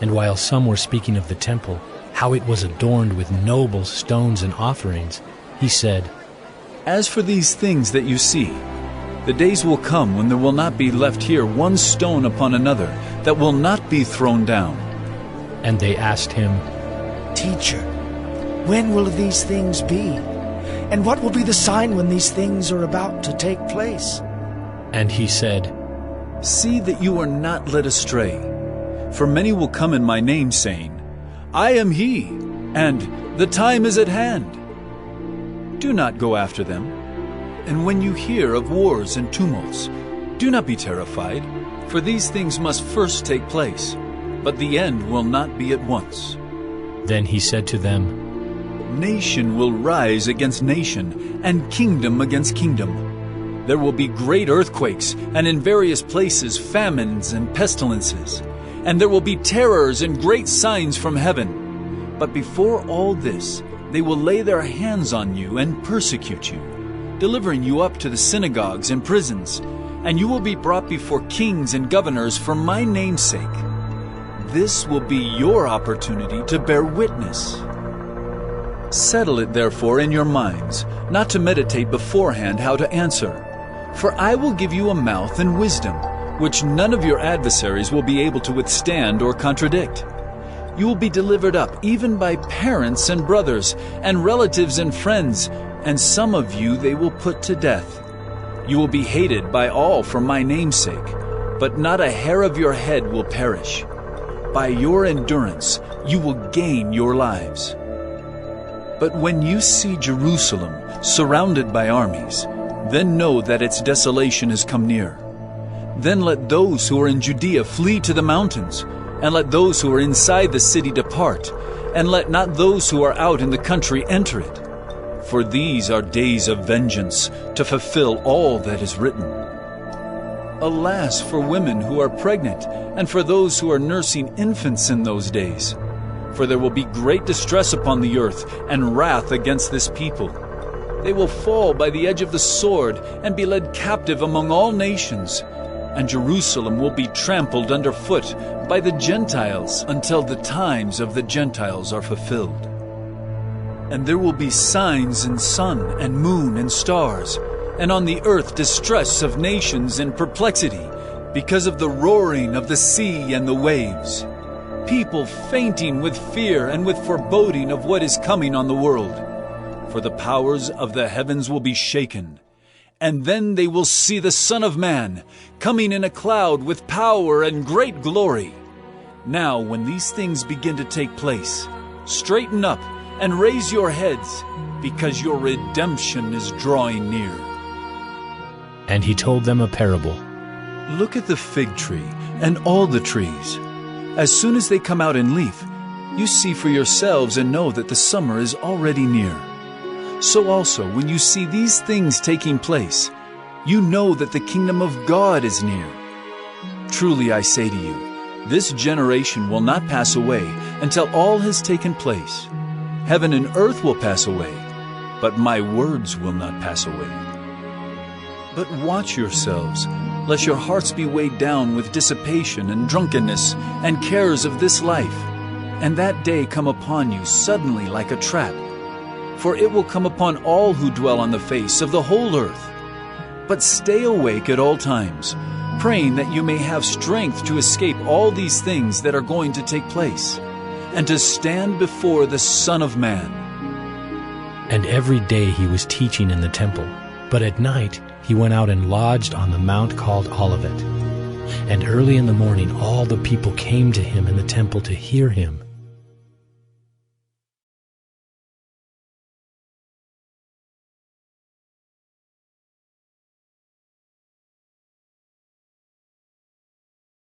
And while some were speaking of the temple, how it was adorned with noble stones and offerings, he said, "As for these things that you see, the days will come when there will not be left here one stone upon another that will not be thrown down." And they asked him, "Teacher, when will these things be? And what will be the sign when these things are about to take place?" And he said, "See that you are not led astray. For many will come in my name, saying, 'I am he,' and 'the time is at hand.' Do not go after them. And when you hear of wars and tumults, do not be terrified, for these things must first take place, but the end will not be at once." Then he said to them, "Nation will rise against nation, and kingdom against kingdom. There will be great earthquakes, and in various places famines and pestilences. And there will be terrors and great signs from heaven. But before all this, they will lay their hands on you and persecute you, delivering you up to the synagogues and prisons, and you will be brought before kings and governors for my name's sake. This will be your opportunity to bear witness. Settle it therefore in your minds, not to meditate beforehand how to answer. For I will give you a mouth and wisdom, which none of your adversaries will be able to withstand or contradict. You will be delivered up even by parents and brothers and relatives and friends, and some of you they will put to death. You will be hated by all for my name's sake, but not a hair of your head will perish. By your endurance you will gain your lives. But when you see Jerusalem surrounded by armies, then know that its desolation has come near. Then let those who are in Judea flee to the mountains, and let those who are inside the city depart, and let not those who are out in the country enter it. For these are days of vengeance, to fulfill all that is written. Alas for women who are pregnant, and for those who are nursing infants in those days. For there will be great distress upon the earth, and wrath against this people. They will fall by the edge of the sword, and be led captive among all nations. And Jerusalem will be trampled underfoot by the Gentiles until the times of the Gentiles are fulfilled. And there will be signs in sun and moon and stars, and on the earth distress of nations and perplexity, because of the roaring of the sea and the waves. People fainting with fear and with foreboding of what is coming on the world. For the powers of the heavens will be shaken. And then they will see the Son of Man coming in a cloud with power and great glory. Now, when these things begin to take place, straighten up and raise your heads, because your redemption is drawing near." And he told them a parable. Look at the fig tree and all the trees. As soon as they come out in leaf, you see for yourselves and know that the summer is already near. So also, when you see these things taking place, you know that the kingdom of God is near. Truly I say to you, this generation will not pass away until all has taken place. Heaven and earth will pass away, but my words will not pass away. But watch yourselves, lest your hearts be weighed down with dissipation and drunkenness and cares of this life, and that day come upon you suddenly like a trap. For it will come upon all who dwell on the face of the whole earth. But stay awake at all times, praying that you may have strength to escape all these things that are going to take place, and to stand before the Son of Man. And every day he was teaching in the temple, but at night he went out and lodged on the mount called Olivet. And early in the morning all the people came to him in the temple to hear him,